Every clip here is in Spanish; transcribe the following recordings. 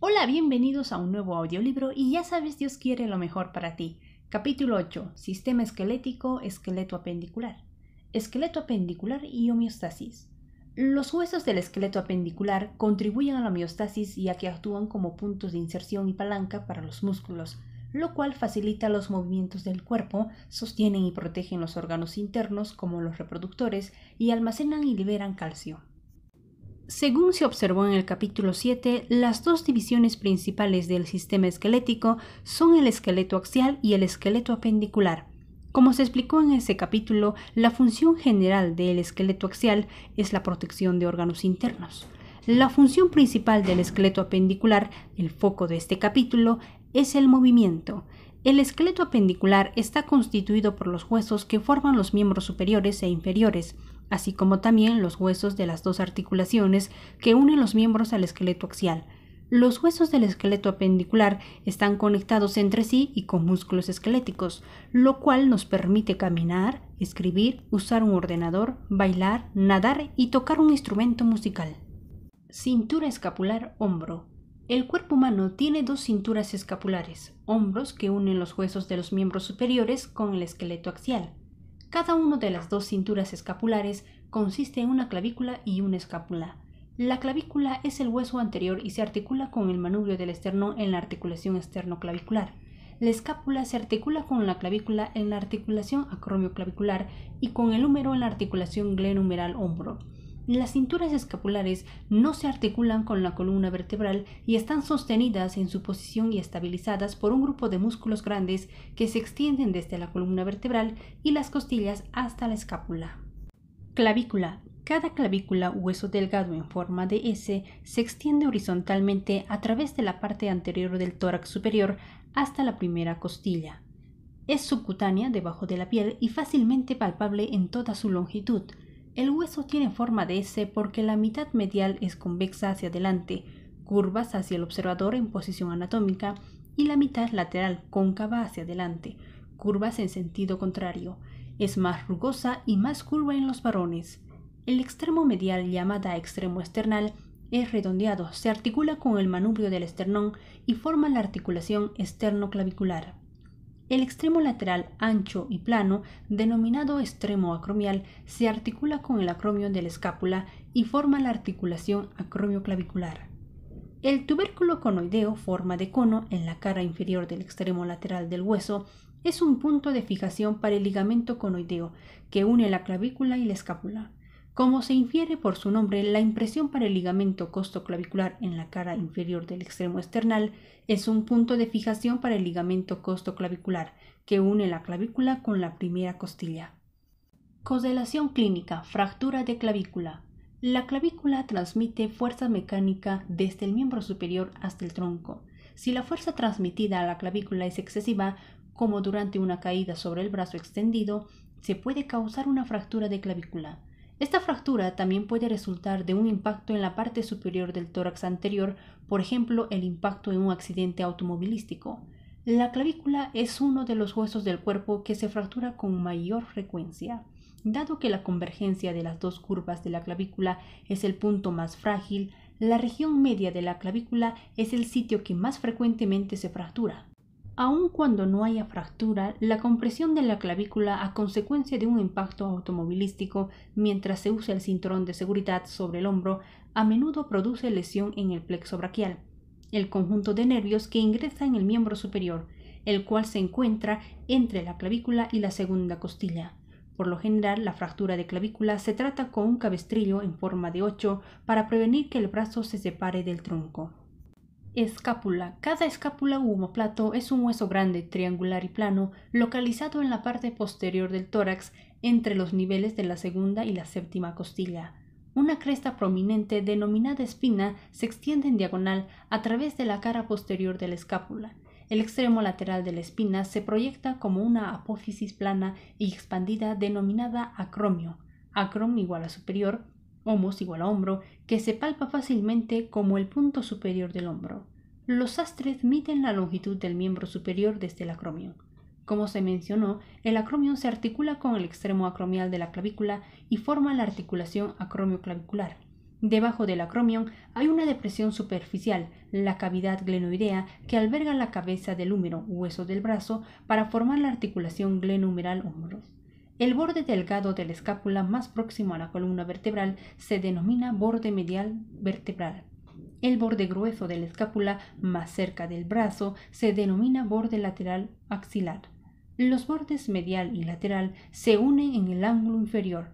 Hola, bienvenidos a un nuevo audiolibro y ya sabes, Dios quiere lo mejor para ti. Capítulo 8. Sistema esquelético, esqueleto apendicular. Esqueleto apendicular y homeostasis. Los huesos del esqueleto apendicular contribuyen a la homeostasis ya que actúan como puntos de inserción y palanca para los músculos, lo cual facilita los movimientos del cuerpo, sostienen y protegen los órganos internos como los reproductores y almacenan y liberan calcio. Según se observó en el capítulo 7, las dos divisiones principales del sistema esquelético son el esqueleto axial y el esqueleto apendicular. Como se explicó en ese capítulo, la función general del esqueleto axial es la protección de órganos internos. La función principal del esqueleto apendicular, el foco de este capítulo, es el movimiento. El esqueleto apendicular está constituido por los huesos que forman los miembros superiores e inferiores, así como también los huesos de las dos articulaciones que unen los miembros al esqueleto axial. Los huesos del esqueleto apendicular están conectados entre sí y con músculos esqueléticos, lo cual nos permite caminar, escribir, usar un ordenador, bailar, nadar y tocar un instrumento musical. Cintura escapular hombro. El cuerpo humano tiene dos cinturas escapulares, hombros que unen los huesos de los miembros superiores con el esqueleto axial. Cada una de las dos cinturas escapulares consiste en una clavícula y una escápula. La clavícula es el hueso anterior y se articula con el manubrio del esternón en la articulación esternoclavicular. La escápula se articula con la clavícula en la articulación acromioclavicular y con el húmero en la articulación glenohumeral hombro. Las cinturas escapulares no se articulan con la columna vertebral y están sostenidas en su posición y estabilizadas por un grupo de músculos grandes que se extienden desde la columna vertebral y las costillas hasta la escápula. Clavícula. Cada clavícula, hueso delgado en forma de S, se extiende horizontalmente a través de la parte anterior del tórax superior hasta la primera costilla. Es subcutánea debajo de la piel y fácilmente palpable en toda su longitud. El hueso tiene forma de S porque la mitad medial es convexa hacia adelante, curvas hacia el observador en posición anatómica, y la mitad lateral cóncava hacia adelante, curvas en sentido contrario. Es más rugosa y más curva en los varones. El extremo medial, llamada extremo esternal, es redondeado, se articula con el manubrio del esternón y forma la articulación esternoclavicular. El extremo lateral ancho y plano, denominado extremo acromial, se articula con el acromio de la escápula y forma la articulación acromioclavicular. El tubérculo conoideo, forma de cono en la cara inferior del extremo lateral del hueso, es un punto de fijación para el ligamento conoideo que une la clavícula y la escápula. Como se infiere por su nombre, la impresión para el ligamento costoclavicular en la cara inferior del extremo esternal es un punto de fijación para el ligamento costoclavicular que une la clavícula con la primera costilla. Correlación clínica, fractura de clavícula. La clavícula transmite fuerza mecánica desde el miembro superior hasta el tronco. Si la fuerza transmitida a la clavícula es excesiva, como durante una caída sobre el brazo extendido, se puede causar una fractura de clavícula. Esta fractura también puede resultar de un impacto en la parte superior del tórax anterior, por ejemplo, el impacto en un accidente automovilístico. La clavícula es uno de los huesos del cuerpo que se fractura con mayor frecuencia. Dado que la convergencia de las dos curvas de la clavícula es el punto más frágil, la región media de la clavícula es el sitio que más frecuentemente se fractura. Aun cuando no haya fractura, la compresión de la clavícula a consecuencia de un impacto automovilístico mientras se usa el cinturón de seguridad sobre el hombro a menudo produce lesión en el plexo braquial, el conjunto de nervios que ingresa en el miembro superior, el cual se encuentra entre la clavícula y la segunda costilla. Por lo general, la fractura de clavícula se trata con un cabestrillo en forma de 8 para prevenir que el brazo se separe del tronco. Escápula. Cada escápula u omóplato es un hueso grande, triangular y plano, localizado en la parte posterior del tórax, entre los niveles de la segunda y la séptima costilla. Una cresta prominente, denominada espina, se extiende en diagonal a través de la cara posterior de la escápula. El extremo lateral de la espina se proyecta como una apófisis plana y expandida denominada acromio. Acrom igual a superior, homos igual a hombro, que se palpa fácilmente como el punto superior del hombro. Los sastres miden la longitud del miembro superior desde el acromio. Como se mencionó, el acromio se articula con el extremo acromial de la clavícula y forma la articulación acromioclavicular. Debajo del acromion hay una depresión superficial, la cavidad glenoidea, que alberga la cabeza del húmero, hueso del brazo, para formar la articulación glenohumeral hombro. El borde delgado de la escápula más próximo a la columna vertebral se denomina borde medial vertebral. El borde grueso de la escápula más cerca del brazo se denomina borde lateral axilar. Los bordes medial y lateral se unen en el ángulo inferior.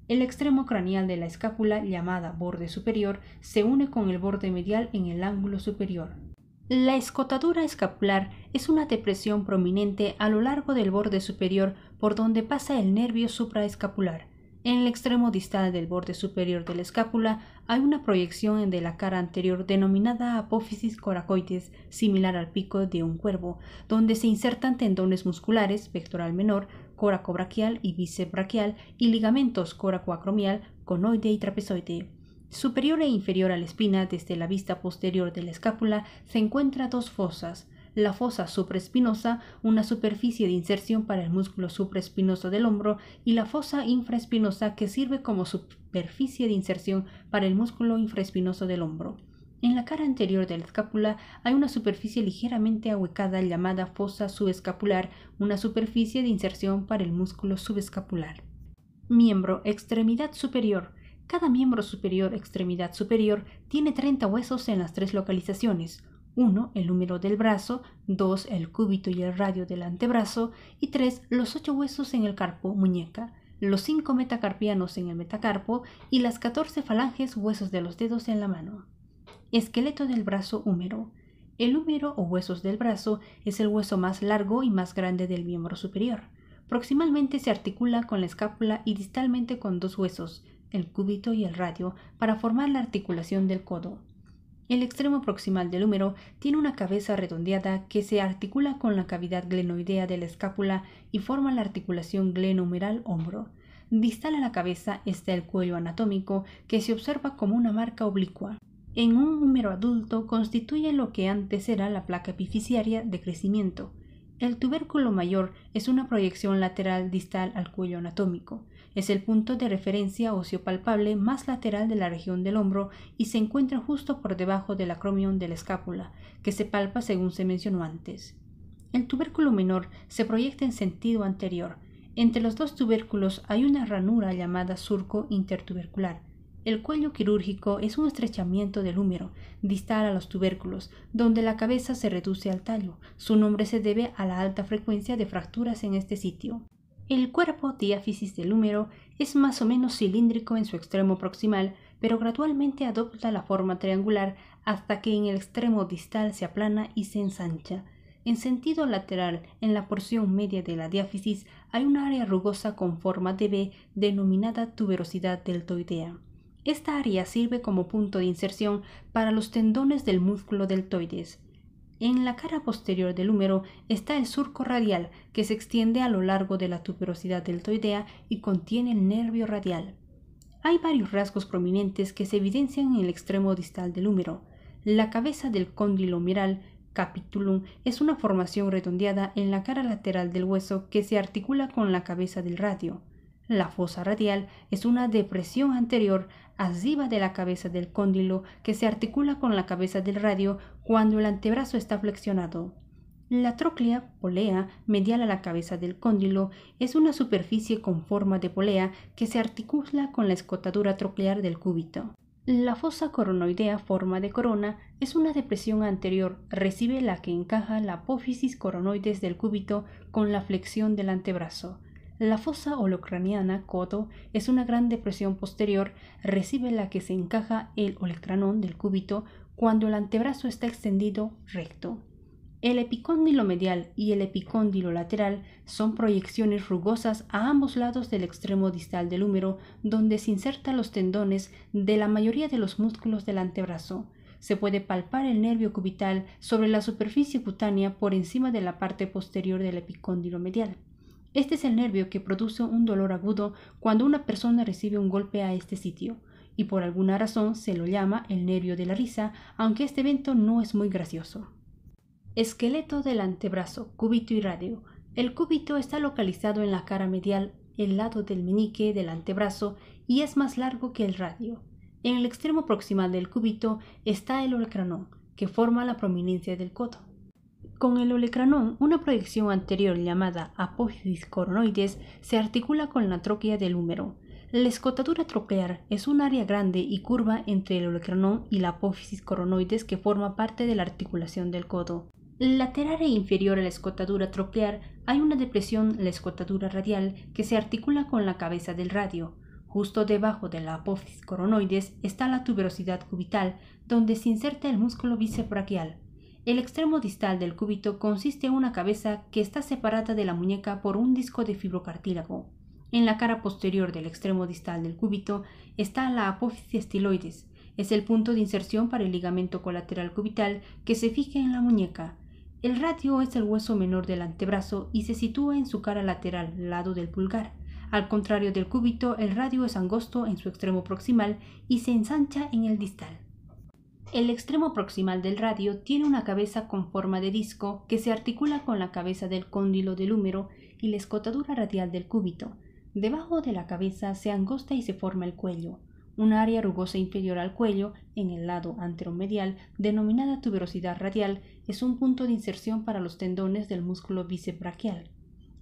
El extremo craneal de la escápula, llamada borde superior, se une con el borde medial en el ángulo superior. La escotadura escapular es una depresión prominente a lo largo del borde superior por donde pasa el nervio supraescapular. En el extremo distal del borde superior de la escápula hay una proyección de la cara anterior denominada apófisis coracoides, similar al pico de un cuervo, donde se insertan tendones musculares, pectoral menor, coracobraquial y bíceps braquial, y ligamentos coracoacromial, conoide y trapezoide. Superior e inferior a la espina, desde la vista posterior de la escápula, se encuentran dos fosas. La fosa supraespinosa, una superficie de inserción para el músculo supraespinoso del hombro, y la fosa infraespinosa, que sirve como superficie de inserción para el músculo infraespinoso del hombro. En la cara anterior de la escápula hay una superficie ligeramente ahuecada llamada fosa subescapular, una superficie de inserción para el músculo subescapular. Miembro extremidad superior. Cada miembro superior extremidad superior tiene 30 huesos en las tres localizaciones. 1. El húmero del brazo, 2. El cúbito y el radio del antebrazo, y 3. Los 8 huesos en el carpo, muñeca, los 5 metacarpianos en el metacarpo y las 14 falanges, huesos de los dedos en la mano. Esqueleto del brazo húmero. El húmero o huesos del brazo es el hueso más largo y más grande del miembro superior. Proximalmente se articula con la escápula y distalmente con 2 huesos, el cúbito y el radio, para formar la articulación del codo. El extremo proximal del húmero tiene una cabeza redondeada que se articula con la cavidad glenoidea de la escápula y forma la articulación glenohumeral hombro. Distal a la cabeza está el cuello anatómico, que se observa como una marca oblicua. En un húmero adulto constituye lo que antes era la placa epifisiaria de crecimiento. El tubérculo mayor es una proyección lateral distal al cuello anatómico. Es el punto de referencia óseo palpable más lateral de la región del hombro y se encuentra justo por debajo del acromion de la escápula, que se palpa según se mencionó antes. El tubérculo menor se proyecta en sentido anterior. Entre los dos tubérculos hay una ranura llamada surco intertubercular. El cuello quirúrgico es un estrechamiento del húmero, distal a los tubérculos, donde la cabeza se reduce al tallo. Su nombre se debe a la alta frecuencia de fracturas en este sitio. El cuerpo diáfisis del húmero es más o menos cilíndrico en su extremo proximal, pero gradualmente adopta la forma triangular hasta que en el extremo distal se aplana y se ensancha. En sentido lateral, en la porción media de la diáfisis, hay un área rugosa con forma de V denominada tuberosidad deltoidea. Esta área sirve como punto de inserción para los tendones del músculo deltoides. En la cara posterior del húmero está el surco radial, que se extiende a lo largo de la tuberosidad deltoidea y contiene el nervio radial. Hay varios rasgos prominentes que se evidencian en el extremo distal del húmero. La cabeza del cóndilo humeral, capitulum, es una formación redondeada en la cara lateral del hueso que se articula con la cabeza del radio. La fosa radial es una depresión anterior arriba de la cabeza del cóndilo que se articula con la cabeza del radio cuando el antebrazo está flexionado. La tróclea, polea, medial a la cabeza del cóndilo, es una superficie con forma de polea que se articula con la escotadura troclear del cúbito. La fosa coronoidea, forma de corona, es una depresión anterior, recibe la que encaja la apófisis coronoides del cúbito con la flexión del antebrazo. La fosa holocraniana, codo, es una gran depresión posterior, recibe la que se encaja el olecranón del cúbito cuando el antebrazo está extendido recto. El epicóndilo medial y el epicóndilo lateral son proyecciones rugosas a ambos lados del extremo distal del húmero, donde se insertan los tendones de la mayoría de los músculos del antebrazo. Se puede palpar el nervio cubital sobre la superficie cutánea por encima de la parte posterior del epicóndilo medial. Este es el nervio que produce un dolor agudo cuando una persona recibe un golpe a este sitio, y por alguna razón se lo llama el nervio de la risa, aunque este evento no es muy gracioso. Esqueleto del antebrazo, cúbito y radio. El cúbito está localizado en la cara medial, el lado del meñique del antebrazo, y es más largo que el radio. En el extremo proximal del cúbito está el olecranón, que forma la prominencia del codo. Con el olecranón, una proyección anterior llamada apófisis coronoides se articula con la tróquea del húmero. La escotadura troclear es un área grande y curva entre el olecranón y la apófisis coronoides que forma parte de la articulación del codo. Lateral e inferior a la escotadura troclear hay una depresión, la escotadura radial, que se articula con la cabeza del radio. Justo debajo de la apófisis coronoides está la tuberosidad cubital, donde se inserta el músculo bíceps braquial. El extremo distal del cúbito consiste en una cabeza que está separada de la muñeca por un disco de fibrocartílago. En la cara posterior del extremo distal del cúbito está la apófisis estiloides. Es el punto de inserción para el ligamento colateral cubital que se fija en la muñeca. El radio es el hueso menor del antebrazo y se sitúa en su cara lateral, lado del pulgar. Al contrario del cúbito, el radio es angosto en su extremo proximal y se ensancha en el distal. El extremo proximal del radio tiene una cabeza con forma de disco que se articula con la cabeza del cóndilo del húmero y la escotadura radial del cúbito. Debajo de la cabeza se angosta y se forma el cuello, un área rugosa inferior al cuello, en el lado anteromedial, denominada tuberosidad radial, es un punto de inserción para los tendones del músculo bíceps braquial.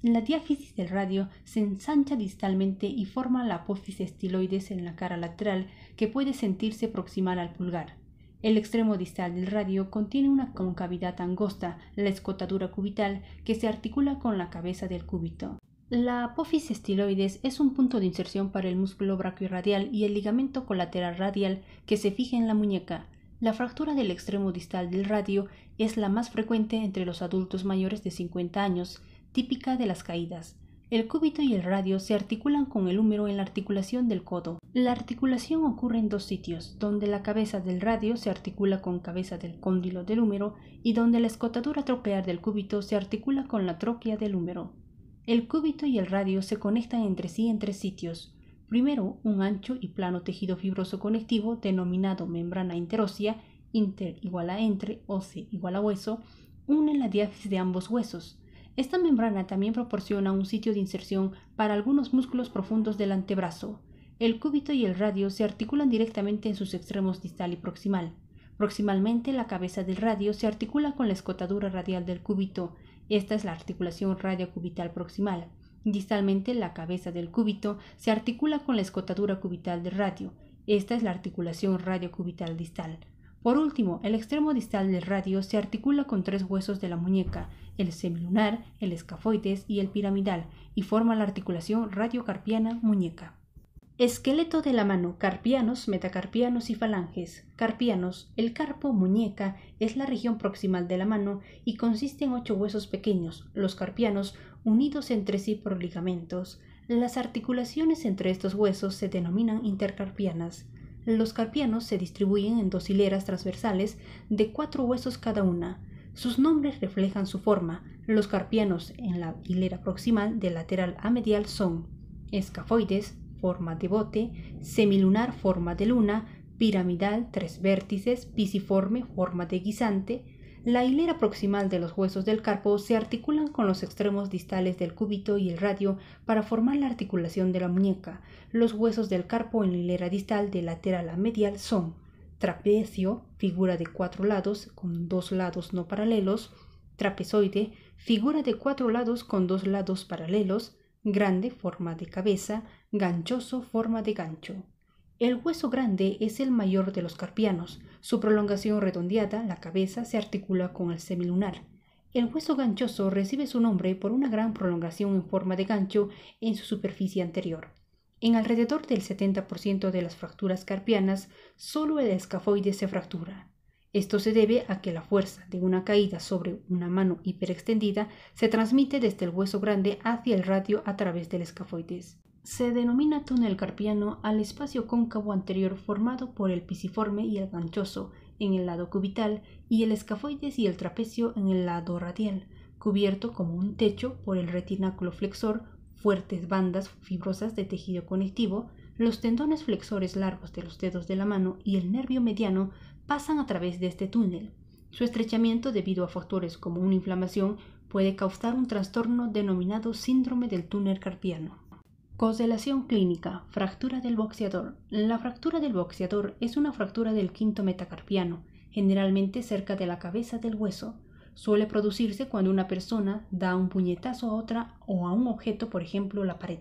La diáfisis del radio se ensancha distalmente y forma la apófisis estiloides en la cara lateral que puede sentirse proximal al pulgar. El extremo distal del radio contiene una concavidad angosta, la escotadura cubital, que se articula con la cabeza del cúbito. La apófisis estiloides es un punto de inserción para el músculo braquiorradial y el ligamento colateral radial que se fija en la muñeca. La fractura del extremo distal del radio es la más frecuente entre los adultos mayores de 50 años, típica de las caídas. El cúbito y el radio se articulan con el húmero en la articulación del codo. La articulación ocurre en dos sitios, donde la cabeza del radio se articula con cabeza del cóndilo del húmero y donde la escotadura troquear del cúbito se articula con la tróquea del húmero. El cúbito y el radio se conectan entre sí en tres sitios. Primero, un ancho y plano tejido fibroso conectivo denominado membrana interósea, inter igual a entre, óseo igual a hueso, une la diáfisis de ambos huesos. Esta membrana también proporciona un sitio de inserción para algunos músculos profundos del antebrazo. El cúbito y el radio se articulan directamente en sus extremos distal y proximal. Proximalmente, la cabeza del radio se articula con la escotadura radial del cúbito. Esta es la articulación radiocubital proximal. Distalmente, la cabeza del cúbito se articula con la escotadura cubital del radio. Esta es la articulación radiocubital distal. Por último, el extremo distal del radio se articula con tres huesos de la muñeca, el semilunar, el escafoides y el piramidal, y forma la articulación radiocarpiana muñeca. Esqueleto de la mano: carpianos, metacarpianos y falanges. Carpianos: el carpo, muñeca, es la región proximal de la mano y consiste en 8 huesos pequeños, los carpianos, unidos entre sí por ligamentos. Las articulaciones entre estos huesos se denominan intercarpianas. Los carpianos se distribuyen en 2 hileras transversales de 4 huesos cada una. Sus nombres reflejan su forma. Los carpianos en la hilera proximal de lateral a medial son escafoides, forma de bote; semilunar, forma de luna; piramidal, 3 vértices; pisiforme, forma de guisante. La hilera proximal de los huesos del carpo se articulan con los extremos distales del cúbito y el radio para formar la articulación de la muñeca. Los huesos del carpo en la hilera distal de lateral a medial son trapecio, figura de 4 lados con 2 lados no paralelos; trapezoide, figura de 4 lados con 2 lados paralelos; grande, forma de cabeza; ganchoso, forma de gancho. El hueso grande es el mayor de los carpianos. Su prolongación redondeada, la cabeza, se articula con el semilunar. El hueso ganchoso recibe su nombre por una gran prolongación en forma de gancho en su superficie anterior. En alrededor del 70% de las fracturas carpianas, solo el escafoide se fractura. Esto se debe a que la fuerza de una caída sobre una mano hiperextendida se transmite desde el hueso grande hacia el radio a través del escafoides. Se denomina túnel carpiano al espacio cóncavo anterior formado por el pisiforme y el ganchoso en el lado cubital y el escafoides y el trapecio en el lado radial, cubierto como un techo por el retináculo flexor, fuertes bandas fibrosas de tejido conectivo. Los tendones flexores largos de los dedos de la mano y el nervio mediano pasan a través de este túnel. Su estrechamiento, debido a factores como una inflamación, puede causar un trastorno denominado síndrome del túnel carpiano. Correlación clínica. Fractura del boxeador. La fractura del boxeador es una fractura del quinto metacarpiano, generalmente cerca de la cabeza del hueso. Suele producirse cuando una persona da un puñetazo a otra o a un objeto, por ejemplo, la pared.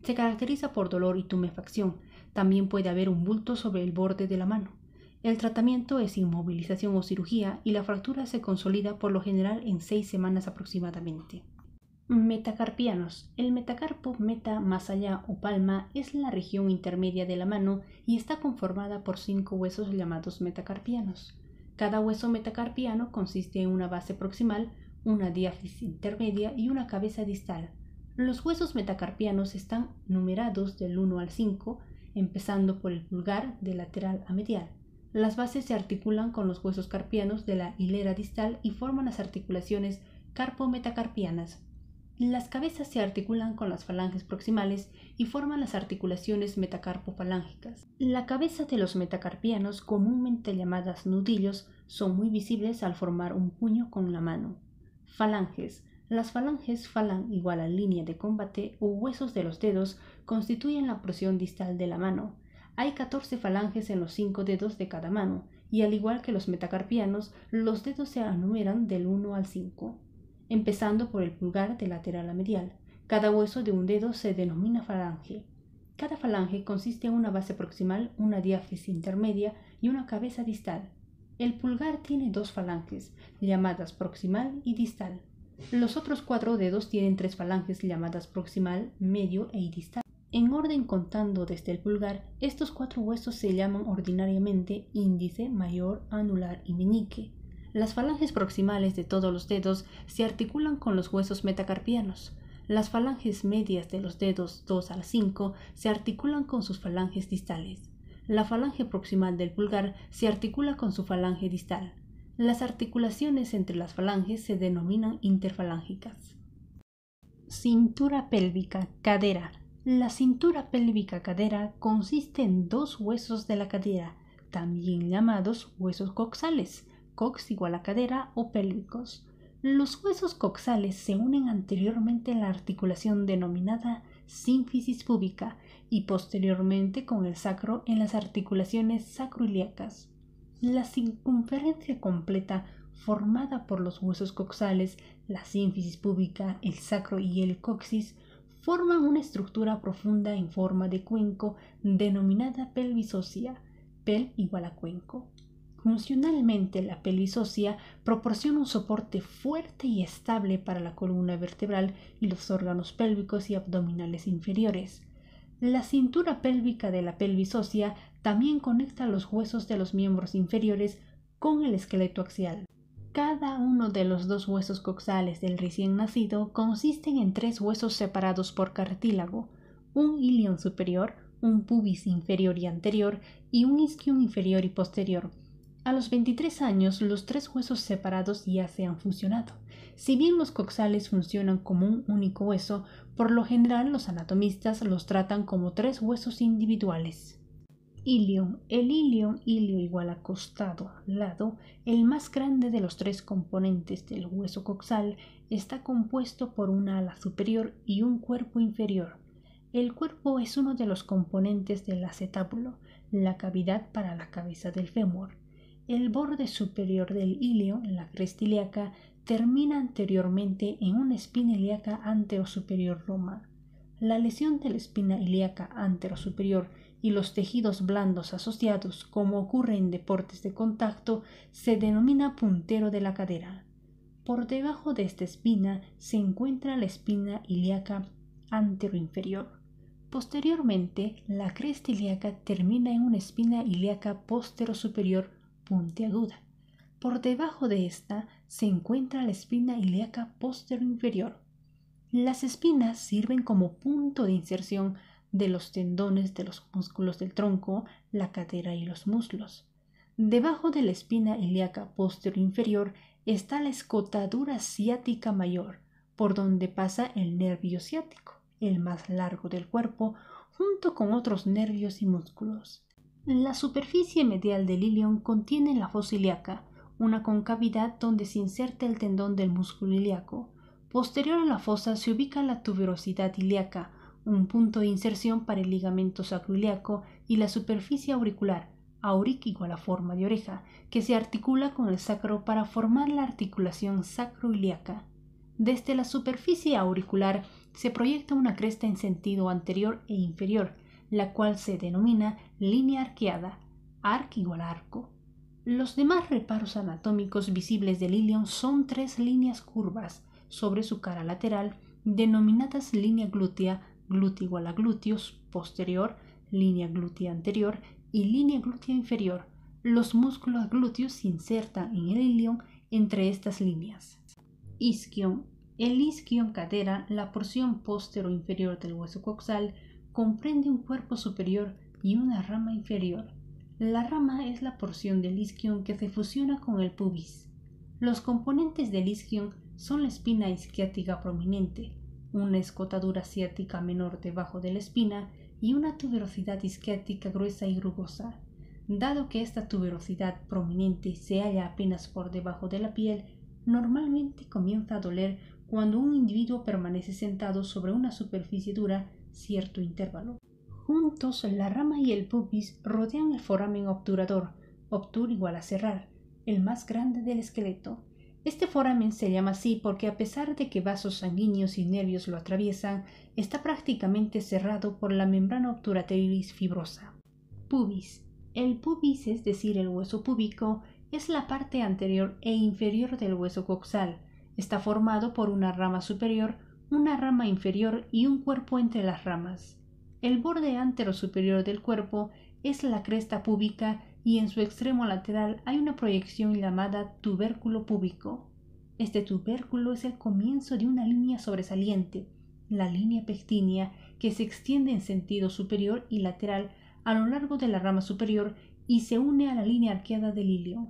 Se caracteriza por dolor y tumefacción. También puede haber un bulto sobre el borde de la mano. El tratamiento es inmovilización o cirugía y la fractura se consolida por lo general en 6 semanas aproximadamente. Metacarpianos. El metacarpo, meta, más allá o palma es la región intermedia de la mano y está conformada por 5 huesos llamados metacarpianos. Cada hueso metacarpiano consiste en una base proximal, una diáfisis intermedia y una cabeza distal. Los huesos metacarpianos están numerados del 1 al 5, empezando por el pulgar de lateral a medial. Las bases se articulan con los huesos carpianos de la hilera distal y forman las articulaciones carpo-metacarpianas. Las cabezas se articulan con las falanges proximales y forman las articulaciones metacarpofalángicas. La cabeza de los metacarpianos, comúnmente llamadas nudillos, son muy visibles al formar un puño con la mano. Falanges. Las falanges, falan igual a línea de combate o huesos de los dedos, constituyen la porción distal de la mano. Hay 14 falanges en los 5 dedos de cada mano, y al igual que los metacarpianos, los dedos se enumeran del 1 al 5. Empezando por el pulgar de lateral a medial. Cada hueso de un dedo se denomina falange. Cada falange consiste en una base proximal, una diáfisis intermedia y una cabeza distal. El pulgar tiene 2 falanges, llamadas proximal y distal. Los otros 4 dedos tienen 3 falanges llamadas proximal, medio e distal. En orden contando desde el pulgar, estos 4 huesos se llaman ordinariamente índice, mayor, anular y meñique. Las falanges proximales de todos los dedos se articulan con los huesos metacarpianos. Las falanges medias de los dedos 2 al 5 se articulan con sus falanges distales. La falange proximal del pulgar se articula con su falange distal. Las articulaciones entre las falanges se denominan interfalángicas. Cintura pélvica, cadera. La cintura pélvica cadera consiste en 2 huesos de la cadera, también llamados huesos coxales, cox igual a cadera o pélvicos. Los huesos coxales se unen anteriormente en la articulación denominada sínfisis púbica y posteriormente con el sacro en las articulaciones sacroiliacas. La circunferencia completa formada por los huesos coxales, la sínfisis púbica, el sacro y el coxis forman una estructura profunda en forma de cuenco denominada pelvis ósea, pel igual a cuenco. Funcionalmente, la pelvis ósea proporciona un soporte fuerte y estable para la columna vertebral y los órganos pélvicos y abdominales inferiores. La cintura pélvica de la pelvis ósea también conecta los huesos de los miembros inferiores con el esqueleto axial. Cada uno de los 2 huesos coxales del recién nacido consisten en 3 huesos separados por cartílago, un ilion superior, un pubis inferior y anterior y un isquion inferior y posterior. A los 23 años, los 3 huesos separados ya se han fusionado. Si bien los coxales funcionan como un único hueso, por lo general los anatomistas los tratan como 3 huesos individuales. Ilion. El ilion, ilio igual a costado, lado, el más grande de los 3 componentes del hueso coxal, está compuesto por una ala superior y un cuerpo inferior. El cuerpo es uno de los componentes del acetábulo, la cavidad para la cabeza del fémur. El borde superior del ilio, la cresta ilíaca, termina anteriormente en una espina ilíaca anterosuperior roma. La lesión de la espina ilíaca anterosuperior y los tejidos blandos asociados, como ocurre en deportes de contacto, se denomina puntero de la cadera. Por debajo de esta espina se encuentra la espina ilíaca anteroinferior. Posteriormente, la cresta ilíaca termina en una espina ilíaca posterosuperior puntiaguda. Por debajo de esta se encuentra la espina ilíaca posteroinferior. Las espinas sirven como punto de inserción de los tendones de los músculos del tronco, la cadera y los muslos. Debajo de la espina ilíaca posteroinferior está la escotadura ciática mayor, por donde pasa el nervio ciático, el más largo del cuerpo, junto con otros nervios y músculos. La superficie medial del ilion contiene la fosa ilíaca, una concavidad donde se inserta el tendón del músculo ilíaco. Posterior a la fosa se ubica la tuberosidad ilíaca, un punto de inserción para el ligamento sacroiliaco y la superficie auricular, auric igual a forma de oreja, que se articula con el sacro para formar la articulación sacroiliaca. Desde la superficie auricular se proyecta una cresta en sentido anterior e inferior, la cual se denomina línea arqueada, arc igual a arco. Los demás reparos anatómicos visibles del ilion son 3 líneas curvas sobre su cara lateral, denominadas línea glútea, glúteo igual a glúteos posterior, línea glútea anterior y línea glútea inferior. Los músculos glúteos se insertan en el ilion entre estas líneas. Isquion. El isquion cadera, la porción postero-inferior del hueso coxal, comprende un cuerpo superior y una rama inferior. La rama es la porción del isquion que se fusiona con el pubis. Los componentes del isquion son la espina isquiática prominente, una escotadura ciática menor debajo de la espina y una tuberosidad isquiática gruesa y rugosa. Dado que esta tuberosidad prominente se halla apenas por debajo de la piel, normalmente comienza a doler cuando un individuo permanece sentado sobre una superficie dura cierto intervalo. Juntos, la rama y el pubis rodean el foramen obturador, obtur igual a cerrar, el más grande del esqueleto. Este foramen se llama así porque a pesar de que vasos sanguíneos y nervios lo atraviesan, está prácticamente cerrado por la membrana obturatriz fibrosa. Pubis. El pubis, es decir, el hueso púbico, es la parte anterior e inferior del hueso coxal. Está formado por una rama superior, una rama inferior y un cuerpo entre las ramas. El borde antero-superior del cuerpo es la cresta púbica y en su extremo lateral hay una proyección llamada tubérculo púbico. Este tubérculo es el comienzo de una línea sobresaliente, la línea pectínea, que se extiende en sentido superior y lateral a lo largo de la rama superior y se une a la línea arqueada del ilion.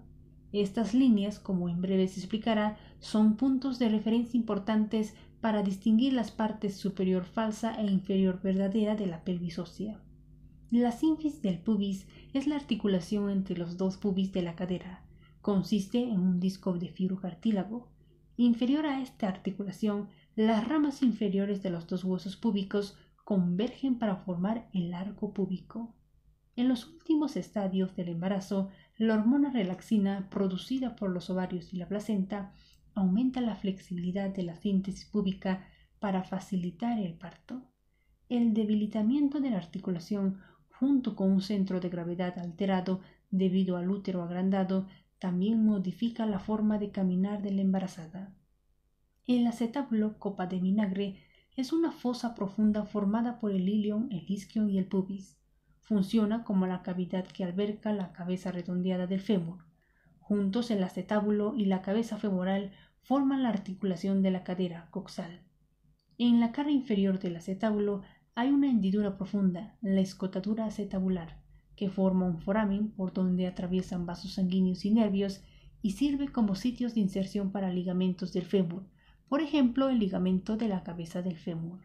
Estas líneas, como en breve se explicará, son puntos de referencia importantes para distinguir las partes superior falsa e inferior verdadera de la pelvis ósea. La sínfisis del pubis es la articulación entre los dos pubis de la cadera. Consiste en un disco de fibrocartílago. Inferior a esta articulación, las ramas inferiores de los dos huesos púbicos convergen para formar el arco púbico. En los últimos estadios del embarazo, la hormona relaxina, producida por los ovarios y la placenta, aumenta la flexibilidad de la síntesis púbica para facilitar el parto. El debilitamiento de la articulación, junto con un centro de gravedad alterado debido al útero agrandado, también modifica la forma de caminar de la embarazada. El acetábulo, copa de vinagre, es una fosa profunda formada por el ilion, el isquion y el pubis. Funciona como la cavidad que alberga la cabeza redondeada del fémur. Juntos, el acetábulo y la cabeza femoral forman la articulación de la cadera coxal. En la cara inferior del acetábulo hay una hendidura profunda, la escotadura acetabular, que forma un foramen por donde atraviesan vasos sanguíneos y nervios y sirve como sitios de inserción para ligamentos del fémur, por ejemplo, el ligamento de la cabeza del fémur.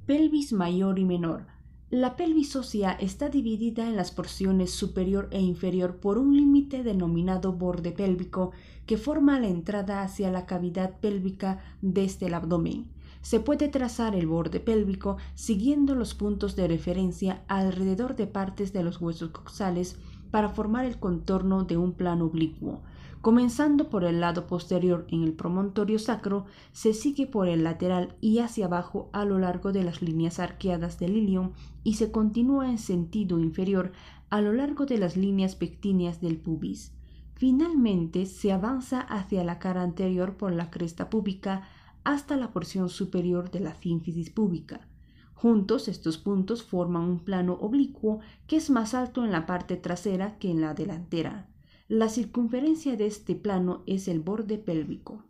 Pelvis mayor y menor. La pelvis ósea está dividida en las porciones superior e inferior por un límite denominado borde pélvico que forma la entrada hacia la cavidad pélvica desde el abdomen. Se puede trazar el borde pélvico siguiendo los puntos de referencia alrededor de partes de los huesos coxales para formar el contorno de un plano oblicuo. Comenzando por el lado posterior en el promontorio sacro, se sigue por el lateral y hacia abajo a lo largo de las líneas arqueadas del ilion y se continúa en sentido inferior a lo largo de las líneas pectíneas del pubis. Finalmente se avanza hacia la cara anterior por la cresta púbica hasta la porción superior de la sínfisis púbica. Juntos, estos puntos forman un plano oblicuo que es más alto en la parte trasera que en la delantera. La circunferencia de este plano es el borde pélvico.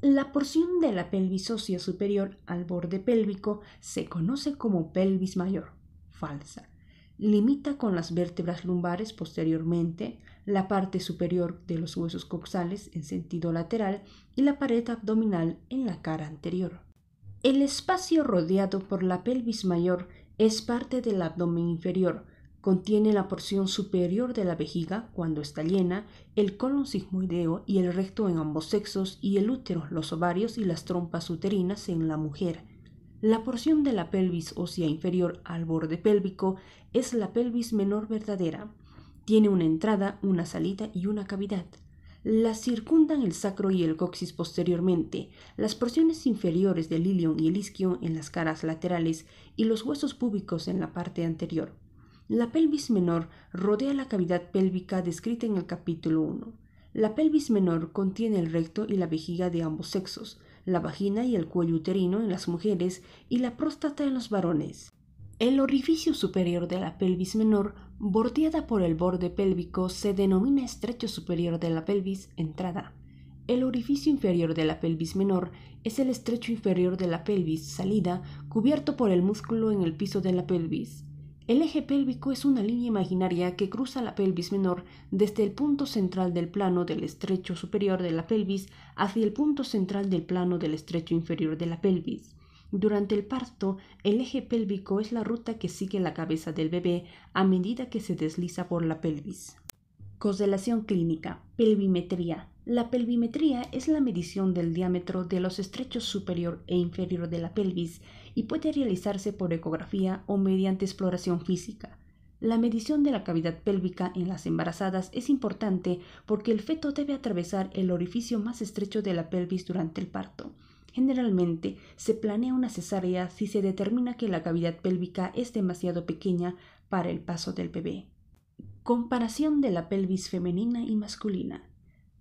La porción de la pelvis ósea superior al borde pélvico se conoce como pelvis mayor, falsa. Limita con las vértebras lumbares posteriormente, la parte superior de los huesos coxales en sentido lateral y la pared abdominal en la cara anterior. El espacio rodeado por la pelvis mayor es parte del abdomen inferior. Contiene la porción superior de la vejiga cuando está llena, el colon sigmoideo y el recto en ambos sexos y el útero, los ovarios y las trompas uterinas en la mujer. La porción de la pelvis ósea inferior al borde pélvico es la pelvis menor verdadera. Tiene una entrada, una salida y una cavidad. La circundan el sacro y el coxis posteriormente, las porciones inferiores del ilion y el isquion en las caras laterales y los huesos púbicos en la parte anterior. La pelvis menor rodea la cavidad pélvica descrita en el capítulo 1. La pelvis menor contiene el recto y la vejiga de ambos sexos, la vagina y el cuello uterino en las mujeres y la próstata en los varones. El orificio superior de la pelvis menor, bordeada por el borde pélvico, se denomina estrecho superior de la pelvis, entrada. El orificio inferior de la pelvis menor es el estrecho inferior de la pelvis, salida, cubierto por el músculo en el piso de la pelvis. El eje pélvico es una línea imaginaria que cruza la pelvis menor desde el punto central del plano del estrecho superior de la pelvis hacia el punto central del plano del estrecho inferior de la pelvis. Durante el parto, el eje pélvico es la ruta que sigue la cabeza del bebé a medida que se desliza por la pelvis. Correlación clínica. Pelvimetría. La pelvimetría es la medición del diámetro de los estrechos superior e inferior de la pelvis y puede realizarse por ecografía o mediante exploración física. La medición de la cavidad pélvica en las embarazadas es importante porque el feto debe atravesar el orificio más estrecho de la pelvis durante el parto. Generalmente se planea una cesárea si se determina que la cavidad pélvica es demasiado pequeña para el paso del bebé. Comparación de la pelvis femenina y masculina.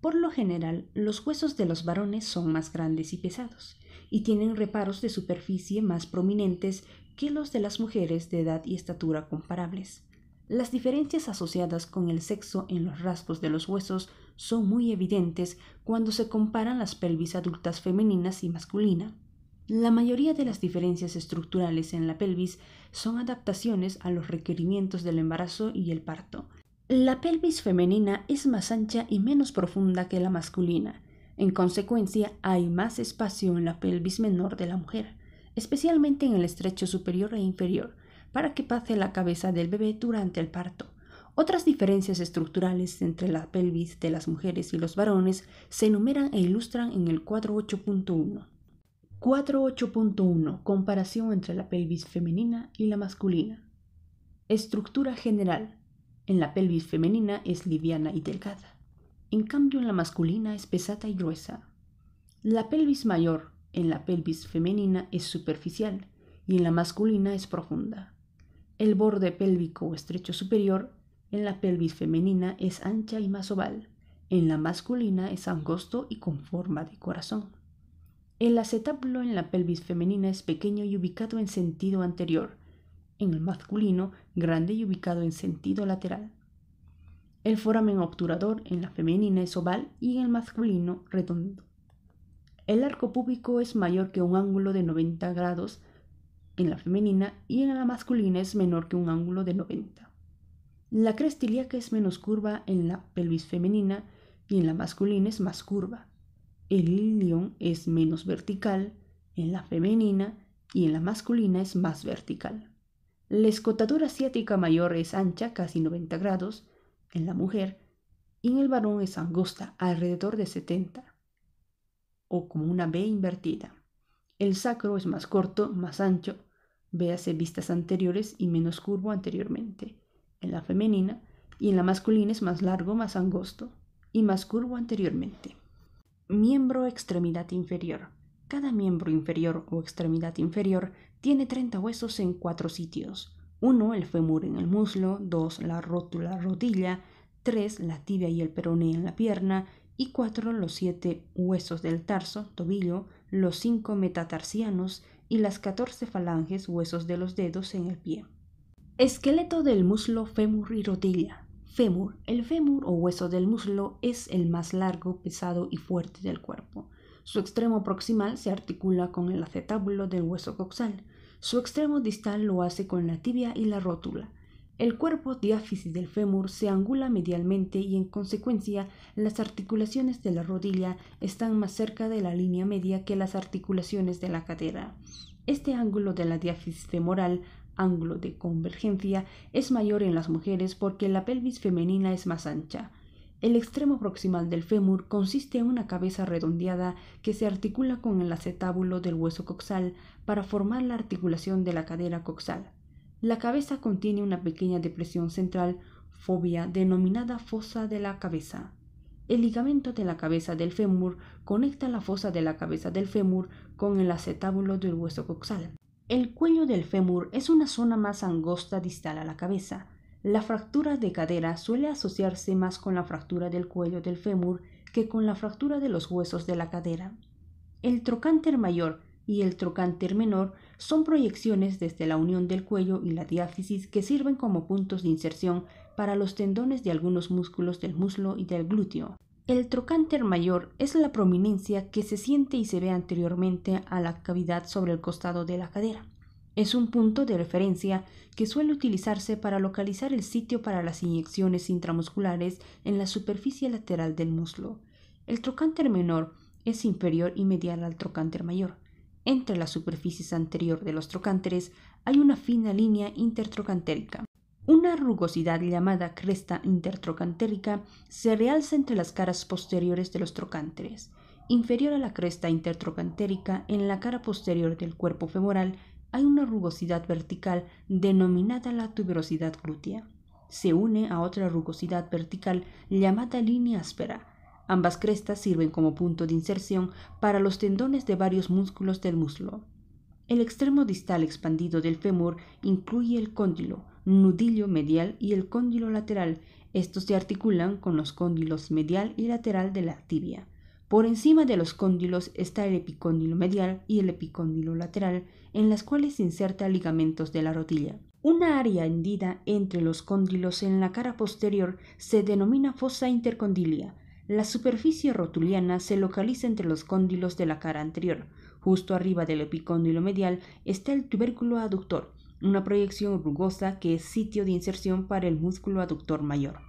Por lo general, los huesos de los varones son más grandes y pesados, y tienen reparos de superficie más prominentes que los de las mujeres de edad y estatura comparables. Las diferencias asociadas con el sexo en los rasgos de los huesos son muy evidentes cuando se comparan las pelvis adultas femeninas y masculina. La mayoría de las diferencias estructurales en la pelvis son adaptaciones a los requerimientos del embarazo y el parto. La pelvis femenina es más ancha y menos profunda que la masculina. En consecuencia, hay más espacio en la pelvis menor de la mujer, especialmente en el estrecho superior e inferior, para que pase la cabeza del bebé durante el parto. Otras diferencias estructurales entre la pelvis de las mujeres y los varones se enumeran e ilustran en el cuadro 8.1. 4.8.1 Comparación entre la pelvis femenina y la masculina. Estructura general. En la pelvis femenina es liviana y delgada. En cambio, en la masculina es pesada y gruesa. La pelvis mayor en la pelvis femenina es superficial y en la masculina es profunda. El borde pélvico o estrecho superior en la pelvis femenina es ancha y más oval. En la masculina es angosto y con forma de corazón. El acetábulo en la pelvis femenina es pequeño y ubicado en sentido anterior. En el masculino, grande y ubicado en sentido lateral. El foramen obturador en la femenina es oval y en el masculino redondo. El arco púbico es mayor que un ángulo de 90 grados en la femenina y en la masculina es menor que un ángulo de 90. La cresta ilíaca es menos curva en la pelvis femenina y en la masculina es más curva. El ilion es menos vertical en la femenina y en la masculina es más vertical. La escotadura ciática mayor es ancha, casi 90 grados, en la mujer, y en el varón es angosta, alrededor de 70, o como una V invertida. El sacro es más corto, más ancho, véase vistas anteriores y menos curvo anteriormente, en la femenina, y en la masculina es más largo, más angosto, y más curvo anteriormente. Miembro extremidad inferior. Cada miembro inferior o extremidad inferior tiene 30 huesos en 4 sitios. 1. El fémur en el muslo. 2. La rótula rodilla. 3. La tibia y el peroné en la pierna. Y 4. Los 7 huesos del tarso, tobillo. Los 5 metatarsianos y las 14 falanges, huesos de los dedos en el pie. Esqueleto del muslo, fémur y rodilla. Fémur. El fémur o hueso del muslo es el más largo, pesado y fuerte del cuerpo. Su extremo proximal se articula con el acetábulo del hueso coxal. Su extremo distal lo hace con la tibia y la rótula. El cuerpo diáfisis del fémur se angula medialmente y en consecuencia las articulaciones de la rodilla están más cerca de la línea media que las articulaciones de la cadera. Este ángulo de la diáfisis femoral, ángulo de convergencia, es mayor en las mujeres porque la pelvis femenina es más ancha. El extremo proximal del fémur consiste en una cabeza redondeada que se articula con el acetábulo del hueso coxal para formar la articulación de la cadera coxal. La cabeza contiene una pequeña depresión central, fóvea, denominada fosa de la cabeza. El ligamento de la cabeza del fémur conecta la fosa de la cabeza del fémur con el acetábulo del hueso coxal. El cuello del fémur es una zona más angosta distal a la cabeza. La fractura de cadera suele asociarse más con la fractura del cuello del fémur que con la fractura de los huesos de la cadera. El trocánter mayor y el trocánter menor son proyecciones desde la unión del cuello y la diáfisis que sirven como puntos de inserción para los tendones de algunos músculos del muslo y del glúteo. El trocánter mayor es la prominencia que se siente y se ve anteriormente a la cavidad sobre el costado de la cadera. Es un punto de referencia que suele utilizarse para localizar el sitio para las inyecciones intramusculares en la superficie lateral del muslo. El trocánter menor es inferior y medial al trocánter mayor. Entre las superficies anterior de los trocánteres hay una fina línea intertrocantérica. Una rugosidad llamada cresta intertrocantérica se realza entre las caras posteriores de los trocánteres. Inferior a la cresta intertrocantérica, en la cara posterior del cuerpo femoral, hay una rugosidad vertical denominada la tuberosidad glútea. Se une a otra rugosidad vertical llamada línea áspera. Ambas crestas sirven como punto de inserción para los tendones de varios músculos del muslo. El extremo distal expandido del fémur incluye el cóndilo, nudillo medial y el cóndilo lateral. Estos se articulan con los cóndilos medial y lateral de la tibia. Por encima de los cóndilos está el epicóndilo medial y el epicóndilo lateral, en las cuales se insertan ligamentos de la rodilla. Una área hendida entre los cóndilos en la cara posterior se denomina fosa intercondilia. La superficie rotuliana se localiza entre los cóndilos de la cara anterior. Justo arriba del epicóndilo medial está el tubérculo aductor, una proyección rugosa que es sitio de inserción para el músculo aductor mayor.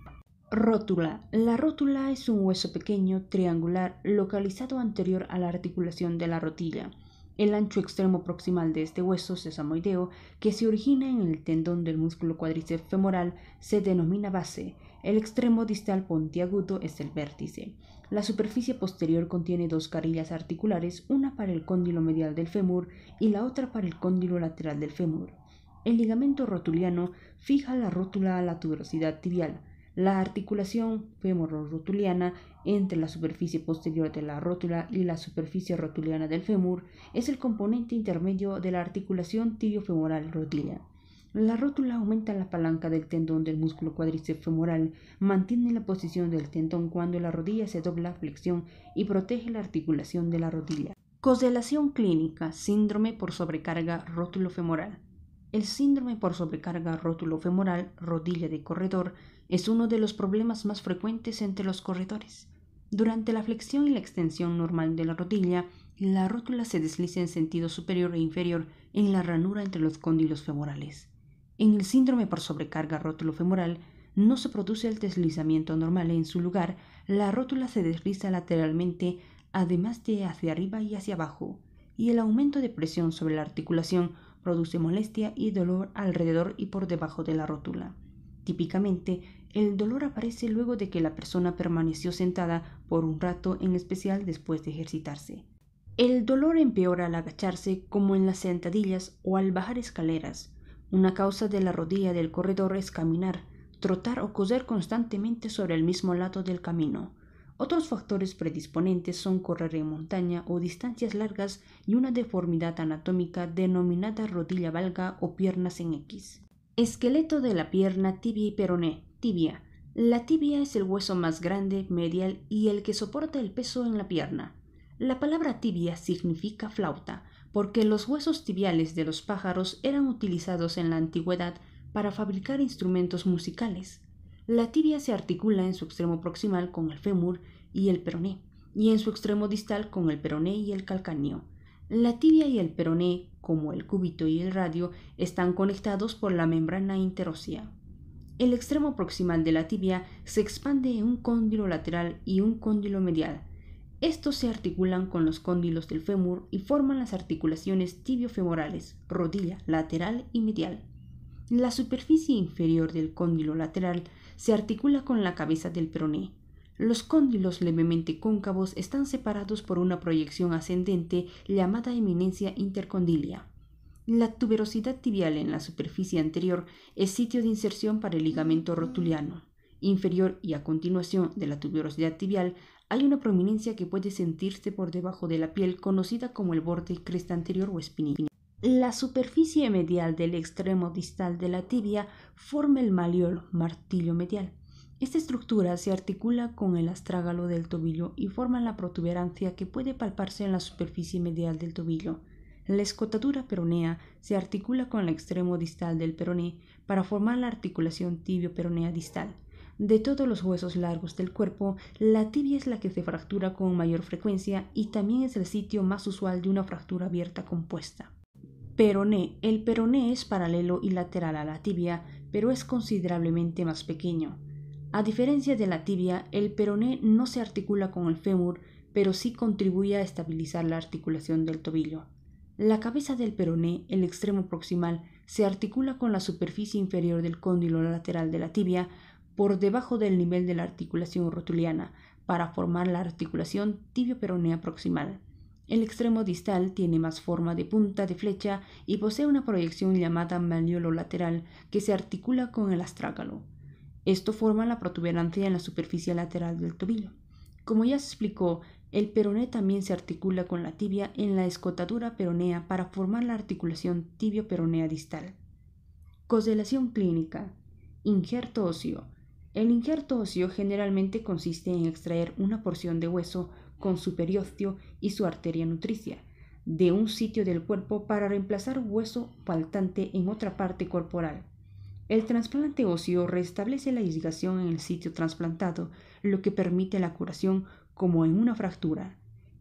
Rótula. La rótula es un hueso pequeño, triangular, localizado anterior a la articulación de la rodilla. El ancho extremo proximal de este hueso sesamoideo, que se origina en el tendón del músculo cuádriceps femoral, se denomina base. El extremo distal puntiagudo es el vértice. La superficie posterior contiene dos carillas articulares, una para el cóndilo medial del fémur y la otra para el cóndilo lateral del fémur. El ligamento rotuliano fija la rótula a la tuberosidad tibial. La articulación femororotuliana entre la superficie posterior de la rótula y la superficie rotuliana del fémur es el componente intermedio de la articulación tibiofemoral-rodilla. La rótula aumenta la palanca del tendón del músculo cuádriceps femoral, mantiene la posición del tendón cuando la rodilla se dobla flexión y protege la articulación de la rodilla. Correlación clínica, síndrome por sobrecarga rótulo-femoral. El síndrome por sobrecarga rótulo-femoral, rodilla de corredor, es uno de los problemas más frecuentes entre los corredores. Durante la flexión y la extensión normal de la rodilla, la rótula se desliza en sentido superior e inferior en la ranura entre los cóndilos femorales. En el síndrome por sobrecarga rótulo-femoral, no se produce el deslizamiento normal. En su lugar, la rótula se desliza lateralmente, además de hacia arriba y hacia abajo, y el aumento de presión sobre la articulación produce molestia y dolor alrededor y por debajo de la rótula. Típicamente, el dolor aparece luego de que la persona permaneció sentada por un rato, en especial después de ejercitarse. El dolor empeora al agacharse, como en las sentadillas o al bajar escaleras. Una causa de la rodilla del corredor es caminar, trotar o coser constantemente sobre el mismo lado del camino. Otros factores predisponentes son correr en montaña o distancias largas y una deformidad anatómica denominada rodilla valga o piernas en X. Esqueleto de la pierna, tibia y peroné. Tibia. La tibia es el hueso más grande, medial y el que soporta el peso en la pierna. La palabra tibia significa flauta, porque los huesos tibiales de los pájaros eran utilizados en la antigüedad para fabricar instrumentos musicales. La tibia se articula en su extremo proximal con el fémur y el peroné, y en su extremo distal con el peroné y el calcáneo. La tibia y el peroné, como el cúbito y el radio, están conectados por la membrana interósea. El extremo proximal de la tibia se expande en un cóndilo lateral y un cóndilo medial. Estos se articulan con los cóndilos del fémur y forman las articulaciones tibiofemorales, rodilla, lateral y medial. La superficie inferior del cóndilo lateral se articula con la cabeza del peroné. Los cóndilos levemente cóncavos están separados por una proyección ascendente llamada eminencia intercondilia. La tuberosidad tibial en la superficie anterior es sitio de inserción para el ligamento rotuliano inferior y a continuación de la tuberosidad tibial hay una prominencia que puede sentirse por debajo de la piel conocida como el borde cresta anterior o espinilla. La superficie medial del extremo distal de la tibia forma el maleolo martillo medial. Esta estructura se articula con el astrágalo del tobillo y forma la protuberancia que puede palparse en la superficie medial del tobillo. La escotadura peronea se articula con el extremo distal del peroné para formar la articulación tibio-peronea distal. De todos los huesos largos del cuerpo, la tibia es la que se fractura con mayor frecuencia y también es el sitio más usual de una fractura abierta compuesta. Peroné. El peroné es paralelo y lateral a la tibia, pero es considerablemente más pequeño. A diferencia de la tibia, el peroné no se articula con el fémur, pero sí contribuye a estabilizar la articulación del tobillo. La cabeza del peroné, el extremo proximal, se articula con la superficie inferior del cóndilo lateral de la tibia, por debajo del nivel de la articulación rotuliana, para formar la articulación tibio-peronea proximal. El extremo distal tiene más forma de punta de flecha y posee una proyección llamada maleolo lateral que se articula con el astrágalo. Esto forma la protuberancia en la superficie lateral del tobillo. Como ya se explicó, el peroné también se articula con la tibia en la escotadura peronea para formar la articulación tibio-peronea distal. Correlación clínica. Injerto óseo. El injerto óseo generalmente consiste en extraer una porción de hueso con su periósteo y su arteria nutricia de un sitio del cuerpo para reemplazar hueso faltante en otra parte corporal. El trasplante óseo restablece la irrigación en el sitio trasplantado, lo que permite la curación como en una fractura.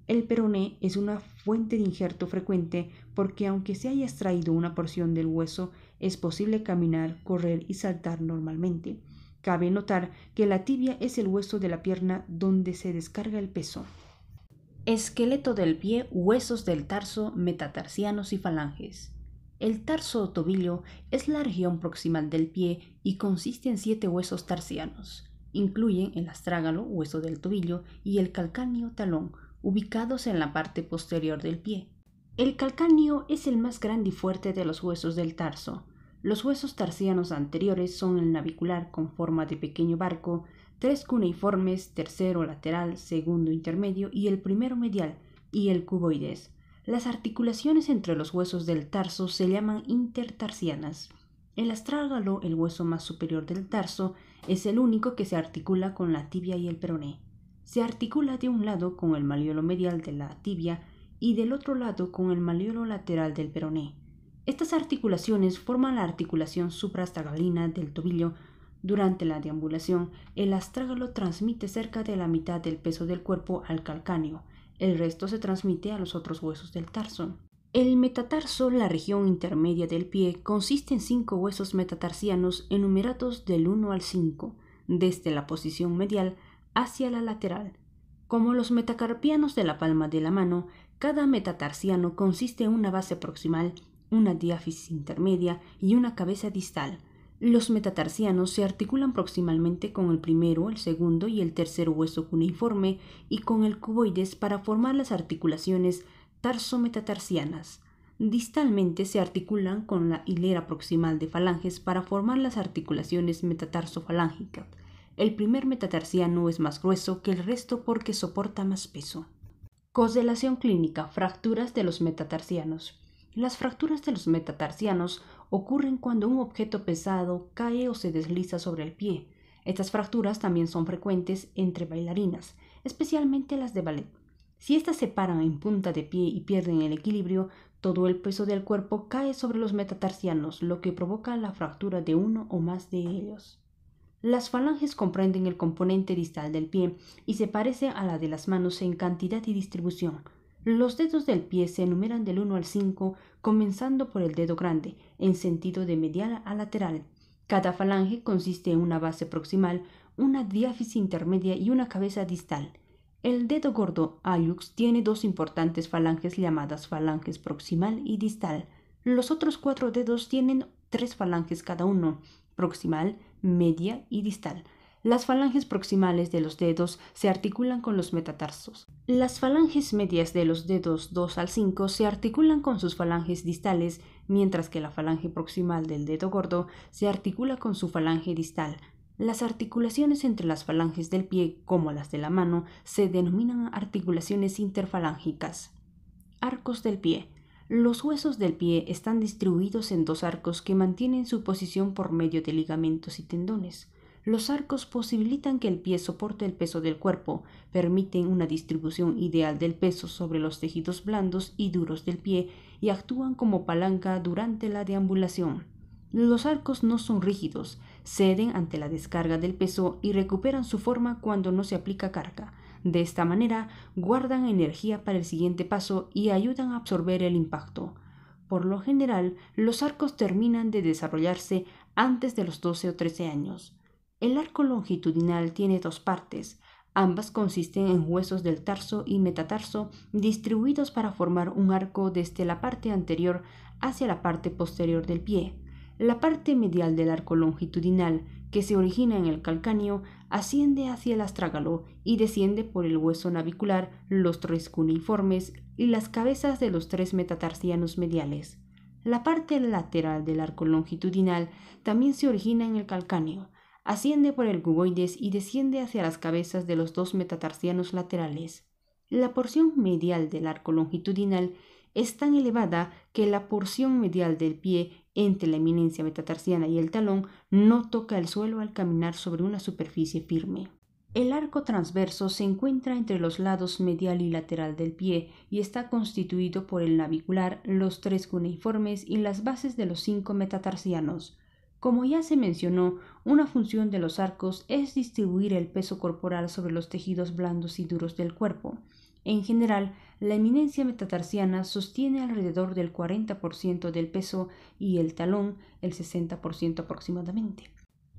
El peroné es una fuente de injerto frecuente porque aunque se haya extraído una porción del hueso, es posible caminar, correr y saltar normalmente. Cabe notar que la tibia es el hueso de la pierna donde se descarga el peso. Esqueleto del pie, huesos del tarso, metatarsianos y falanges. El tarso o tobillo es la región proximal del pie y consiste en 7 huesos tarsianos. Incluyen el astrágalo, hueso del tobillo, y el calcáneo talón, ubicados en la parte posterior del pie. El calcáneo es el más grande y fuerte de los huesos del tarso. Los huesos tarsianos anteriores son el navicular con forma de pequeño barco, 3 cuneiformes, tercero lateral, segundo intermedio y el primero medial, y el cuboides. Las articulaciones entre los huesos del tarso se llaman intertarsianas. El astrágalo, el hueso más superior del tarso, es el único que se articula con la tibia y el peroné. Se articula de un lado con el maleolo medial de la tibia y del otro lado con el maleolo lateral del peroné. Estas articulaciones forman la articulación supraastragalina del tobillo. Durante la deambulación, el astrágalo transmite cerca de la mitad del peso del cuerpo al calcáneo. El resto se transmite a los otros huesos del tarso. El metatarso, la región intermedia del pie, consiste en 5 huesos metatarsianos enumerados del 1 al 5, desde la posición medial hacia la lateral. Como los metacarpianos de la palma de la mano, cada metatarsiano consiste en una base proximal, una diáfisis intermedia y una cabeza distal. Los metatarsianos se articulan proximalmente con el primero, el segundo y el tercer hueso cuneiforme y con el cuboides para formar las articulaciones tarso-metatarsianas. Distalmente se articulan con la hilera proximal de falanges para formar las articulaciones metatarsofalángicas. El primer metatarsiano es más grueso que el resto porque soporta más peso. Correlación clínica. Fracturas de los metatarsianos. Las fracturas de los metatarsianos ocurren cuando un objeto pesado cae o se desliza sobre el pie. Estas fracturas también son frecuentes entre bailarinas, especialmente las de ballet. Si éstas se paran en punta de pie y pierden el equilibrio, todo el peso del cuerpo cae sobre los metatarsianos, lo que provoca la fractura de uno o más de ellos. Las falanges comprenden el componente distal del pie y se parece a la de las manos en cantidad y distribución. Los dedos del pie se enumeran del 1 al 5, comenzando por el dedo grande, en sentido de medial a lateral. Cada falange consiste en una base proximal, una diáfisis intermedia y una cabeza distal. El dedo gordo, hallux, tiene 2 importantes falanges llamadas falanges proximal y distal. Los otros 4 dedos tienen 3 falanges cada uno, proximal, media y distal. Las falanges proximales de los dedos se articulan con los metatarsos. Las falanges medias de los dedos 2 al 5 se articulan con sus falanges distales, mientras que la falange proximal del dedo gordo se articula con su falange distal. Las articulaciones entre las falanges del pie, como las de la mano, se denominan articulaciones interfalángicas. Arcos del pie. Los huesos del pie están distribuidos en dos arcos que mantienen su posición por medio de ligamentos y tendones. Los arcos posibilitan que el pie soporte el peso del cuerpo, permiten una distribución ideal del peso sobre los tejidos blandos y duros del pie y actúan como palanca durante la deambulación. Los arcos no son rígidos, ceden ante la descarga del peso y recuperan su forma cuando no se aplica carga. De esta manera, guardan energía para el siguiente paso y ayudan a absorber el impacto. Por lo general, los arcos terminan de desarrollarse antes de los 12 o 13 años. El arco longitudinal tiene dos partes. Ambas consisten en huesos del tarso y metatarso distribuidos para formar un arco desde la parte anterior hacia la parte posterior del pie. La parte medial del arco longitudinal, que se origina en el calcáneo, asciende hacia el astrágalo y desciende por el hueso navicular, los tres cuneiformes y las cabezas de los tres metatarsianos mediales. La parte lateral del arco longitudinal también se origina en el calcáneo, asciende por el cuboides y desciende hacia las cabezas de los dos metatarsianos laterales. La porción medial del arco longitudinal es tan elevada que la porción medial del pie entre la eminencia metatarsiana y el talón no toca el suelo al caminar sobre una superficie firme. El arco transverso se encuentra entre los lados medial y lateral del pie y está constituido por el navicular, los tres cuneiformes y las bases de los 5 metatarsianos. Como ya se mencionó, una función de los arcos es distribuir el peso corporal sobre los tejidos blandos y duros del cuerpo. En general, la eminencia metatarsiana sostiene alrededor del 40% del peso y el talón el 60% aproximadamente.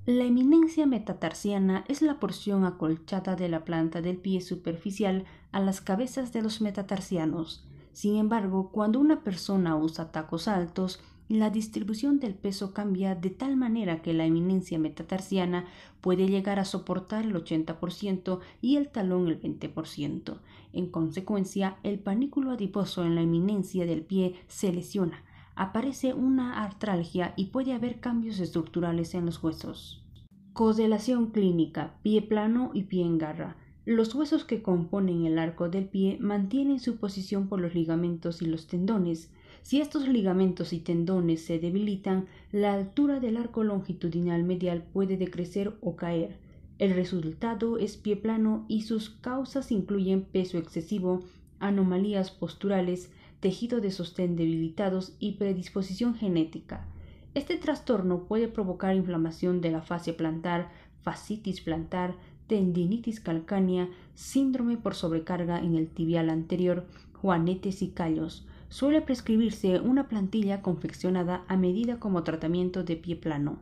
La eminencia metatarsiana es la porción acolchada de la planta del pie superficial a las cabezas de los metatarsianos. Sin embargo, cuando una persona usa tacos altos, la distribución del peso cambia de tal manera que la eminencia metatarsiana puede llegar a soportar el 80% y el talón el 20%. En consecuencia, el panículo adiposo en la eminencia del pie se lesiona, aparece una artralgia y puede haber cambios estructurales en los huesos. Correlación clínica, pie plano y pie en garra. Los huesos que componen el arco del pie mantienen su posición por los ligamentos y los tendones. Si estos ligamentos y tendones se debilitan, la altura del arco longitudinal medial puede decrecer o caer. El resultado es pie plano y sus causas incluyen peso excesivo, anomalías posturales, tejido de sostén debilitados y predisposición genética. Este trastorno puede provocar inflamación de la fascia plantar, fascitis plantar, tendinitis calcánea, síndrome por sobrecarga en el tibial anterior, juanetes y callos. Suele prescribirse una plantilla confeccionada a medida como tratamiento de pie plano.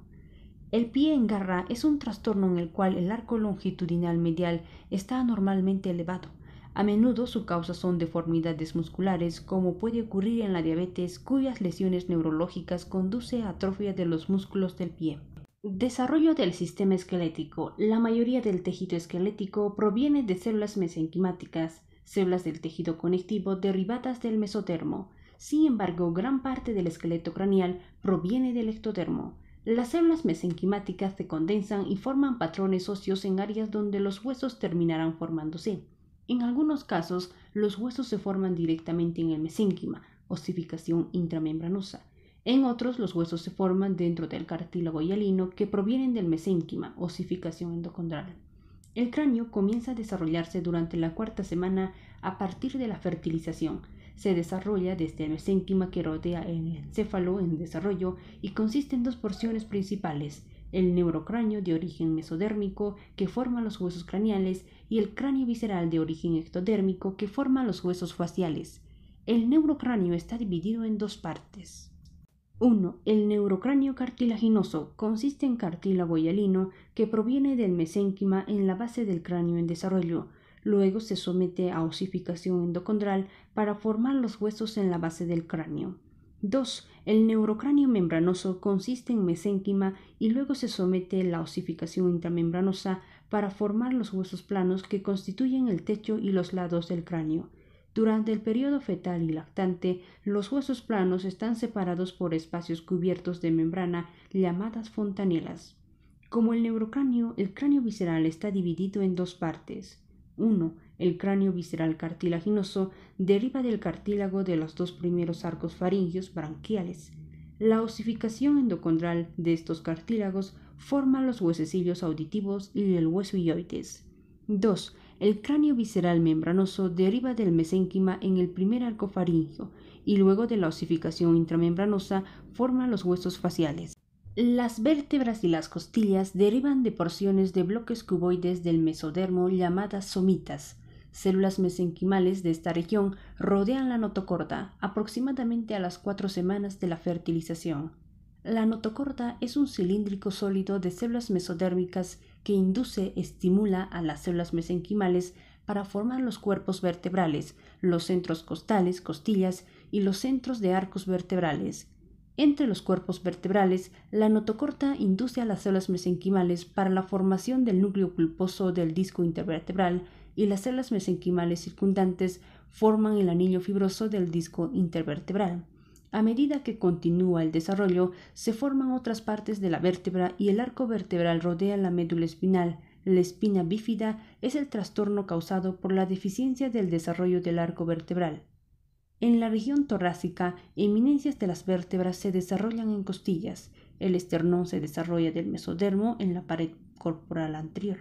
El pie en garra es un trastorno en el cual el arco longitudinal medial está anormalmente elevado. A menudo su causa son deformidades musculares, como puede ocurrir en la diabetes, cuyas lesiones neurológicas conduce a atrofia de los músculos del pie. Desarrollo del sistema esquelético. La mayoría del tejido esquelético proviene de células mesenquimáticas, células del tejido conectivo derivadas del mesodermo. Sin embargo, gran parte del esqueleto craneal proviene del ectodermo. Las células mesenquimáticas se condensan y forman patrones óseos en áreas donde los huesos terminarán formándose. En algunos casos, los huesos se forman directamente en el mesénquima, osificación intramembranosa. En otros, los huesos se forman dentro del cartílago hialino que provienen del mesénquima, osificación endocondral. El cráneo comienza a desarrollarse durante la 4ª semana a partir de la fertilización. Se desarrolla desde el mesénquima que rodea el encéfalo en desarrollo y consiste en dos porciones principales: el neurocráneo de origen mesodérmico que forma los huesos craneales y el cráneo visceral de origen ectodérmico que forma los huesos faciales. El neurocráneo está dividido en dos partes. 1. El neurocráneo cartilaginoso consiste en cartílago hialino que proviene del mesénquima en la base del cráneo en desarrollo. Luego se somete a osificación endocondral para formar los huesos en la base del cráneo. 2. El neurocráneo membranoso consiste en mesénquima y luego se somete a la osificación intramembranosa para formar los huesos planos que constituyen el techo y los lados del cráneo. Durante el periodo fetal y lactante, los huesos planos están separados por espacios cubiertos de membrana llamadas fontanelas. Como el neurocráneo, el cráneo visceral está dividido en dos partes. 1. El cráneo visceral cartilaginoso deriva del cartílago de los dos primeros arcos faringios branquiales. La osificación endocondral de estos cartílagos forma los huesecillos auditivos y el hueso hioides. 2. El cráneo visceral membranoso deriva del mesénquima en el primer arco faríngeo y luego de la osificación intramembranosa forma los huesos faciales. Las vértebras y las costillas derivan de porciones de bloques cuboides del mesodermo llamadas somitas. Células mesenquimales de esta región rodean la notocorda aproximadamente a las 4 semanas de la fertilización. La notocorda es un cilíndrico sólido de células mesodérmicas que estimula a las células mesenquimales para formar los cuerpos vertebrales, los centros costales, costillas y los centros de arcos vertebrales. Entre los cuerpos vertebrales, la notocorda induce a las células mesenquimales para la formación del núcleo pulposo del disco intervertebral y las células mesenquimales circundantes forman el anillo fibroso del disco intervertebral. A medida que continúa el desarrollo, se forman otras partes de la vértebra y el arco vertebral rodea la médula espinal. La espina bífida es el trastorno causado por la deficiencia del desarrollo del arco vertebral. En la región torácica, eminencias de las vértebras se desarrollan en costillas. El esternón se desarrolla del mesodermo en la pared corporal anterior.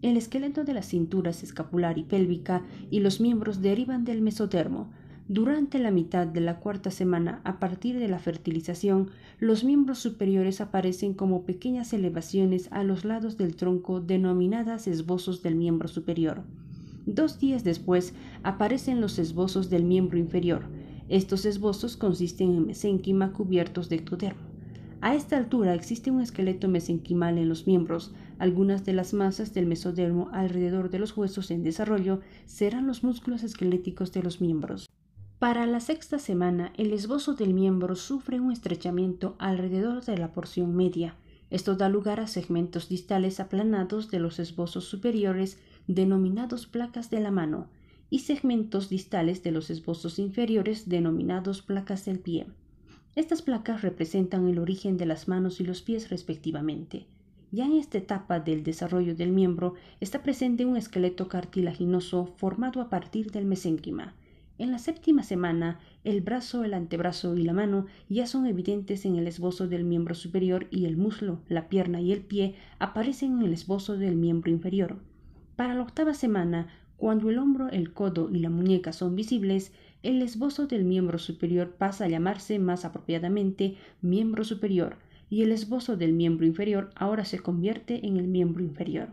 El esqueleto de las cinturas escapular y pélvica y los miembros derivan del mesodermo. Durante la mitad de la 4ª semana a partir de la fertilización, los miembros superiores aparecen como pequeñas elevaciones a los lados del tronco denominadas esbozos del miembro superior. 2 días después aparecen los esbozos del miembro inferior. Estos esbozos consisten en mesénquima cubiertos de ectodermo. A esta altura existe un esqueleto mesenquimal en los miembros. Algunas de las masas del mesodermo alrededor de los huesos en desarrollo serán los músculos esqueléticos de los miembros. Para la 6ª semana, el esbozo del miembro sufre un estrechamiento alrededor de la porción media. Esto da lugar a segmentos distales aplanados de los esbozos superiores denominados placas de la mano y segmentos distales de los esbozos inferiores denominados placas del pie. Estas placas representan el origen de las manos y los pies respectivamente. Ya en esta etapa del desarrollo del miembro está presente un esqueleto cartilaginoso formado a partir del mesénquima. En la 7ª semana, el brazo, el antebrazo y la mano ya son evidentes en el esbozo del miembro superior y el muslo, la pierna y el pie aparecen en el esbozo del miembro inferior. Para la 8ª semana, cuando el hombro, el codo y la muñeca son visibles, el esbozo del miembro superior pasa a llamarse más apropiadamente miembro superior y el esbozo del miembro inferior ahora se convierte en el miembro inferior.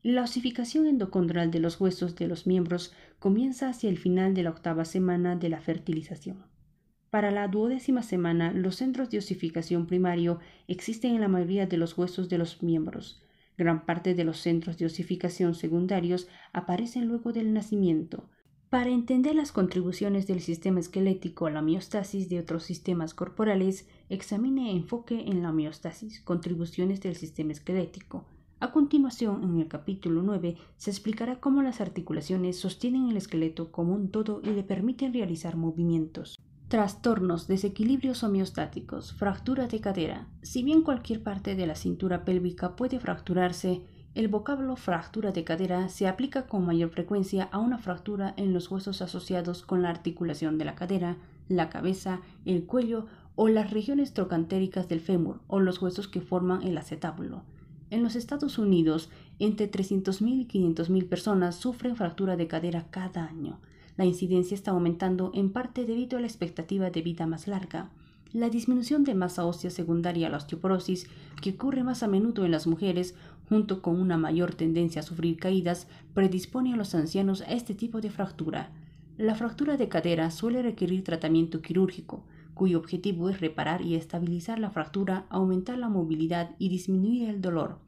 La osificación endocondral de los huesos de los miembros comienza hacia el final de la 8ª semana de la fertilización. Para la 12ª semana, los centros de osificación primario existen en la mayoría de los huesos de los miembros. Gran parte de los centros de osificación secundarios aparecen luego del nacimiento. Para entender las contribuciones del sistema esquelético a la homeostasis de otros sistemas corporales, examine enfoque en la homeostasis, contribuciones del sistema esquelético. A continuación, en el capítulo 9, se explicará cómo las articulaciones sostienen el esqueleto como un todo y le permiten realizar movimientos. Trastornos, desequilibrios homeostáticos, fractura de cadera. Si bien cualquier parte de la cintura pélvica puede fracturarse, el vocablo fractura de cadera se aplica con mayor frecuencia a una fractura en los huesos asociados con la articulación de la cadera, la cabeza, el cuello o las regiones trocantéricas del fémur o los huesos que forman el acetábulo. En los Estados Unidos, entre 300.000 y 500.000 personas sufren fractura de cadera cada año. La incidencia está aumentando en parte debido a la expectativa de vida más larga. La disminución de masa ósea secundaria a la osteoporosis, que ocurre más a menudo en las mujeres, junto con una mayor tendencia a sufrir caídas, predispone a los ancianos a este tipo de fractura. La fractura de cadera suele requerir tratamiento quirúrgico, cuyo objetivo es reparar y estabilizar la fractura, aumentar la movilidad y disminuir el dolor.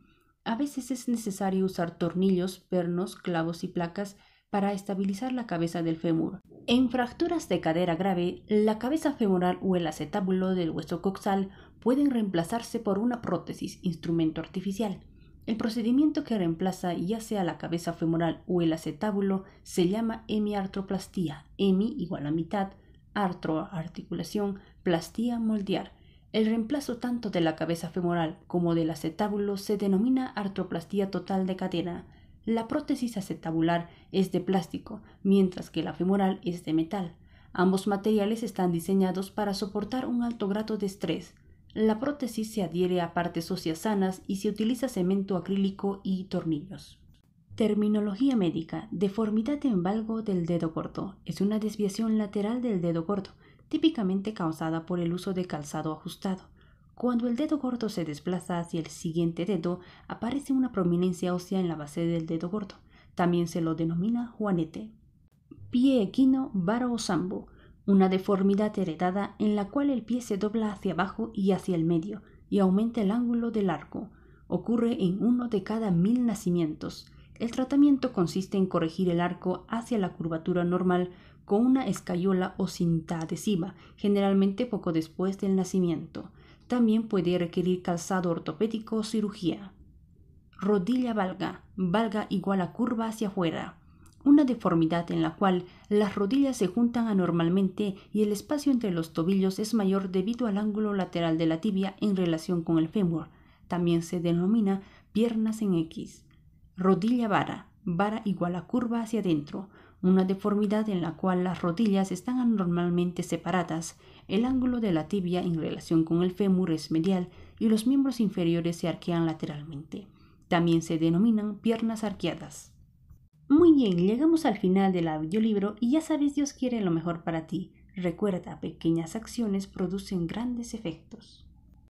A veces es necesario usar tornillos, pernos, clavos y placas para estabilizar la cabeza del fémur. En fracturas de cadera grave, la cabeza femoral o el acetábulo del hueso coxal pueden reemplazarse por una prótesis, instrumento artificial. El procedimiento que reemplaza ya sea la cabeza femoral o el acetábulo se llama hemiartroplastía. Hemi igual a mitad, artro articulación, plastía moldear. El reemplazo tanto de la cabeza femoral como del acetábulo se denomina artroplastía total de cadera. La prótesis acetabular es de plástico, mientras que la femoral es de metal. Ambos materiales están diseñados para soportar un alto grado de estrés. La prótesis se adhiere a partes óseas sanas y se utiliza cemento acrílico y tornillos. Terminología médica. Deformidad en valgo del dedo gordo. Es una desviación lateral del dedo gordo, típicamente causada por el uso de calzado ajustado. Cuando el dedo gordo se desplaza hacia el siguiente dedo, aparece una prominencia ósea en la base del dedo gordo. También se lo denomina juanete. Pie equino, vara o sambo. Una deformidad heredada en la cual el pie se dobla hacia abajo y hacia el medio y aumenta el ángulo del arco. Ocurre en 1 de cada 1000 nacimientos. El tratamiento consiste en corregir el arco hacia la curvatura normal con una escayola o cinta adhesiva, generalmente poco después del nacimiento. También puede requerir calzado ortopédico o cirugía. Rodilla valga. Valga igual a curva hacia afuera. Una deformidad en la cual las rodillas se juntan anormalmente y el espacio entre los tobillos es mayor debido al ángulo lateral de la tibia en relación con el fémur. También se denomina piernas en X. Rodilla vara. Vara igual a curva hacia adentro. Una deformidad en la cual las rodillas están anormalmente separadas, el ángulo de la tibia en relación con el fémur es medial y los miembros inferiores se arquean lateralmente. También se denominan piernas arqueadas. Muy bien, llegamos al final del audiolibro y ya sabes, Dios quiere lo mejor para ti. Recuerda, pequeñas acciones producen grandes efectos.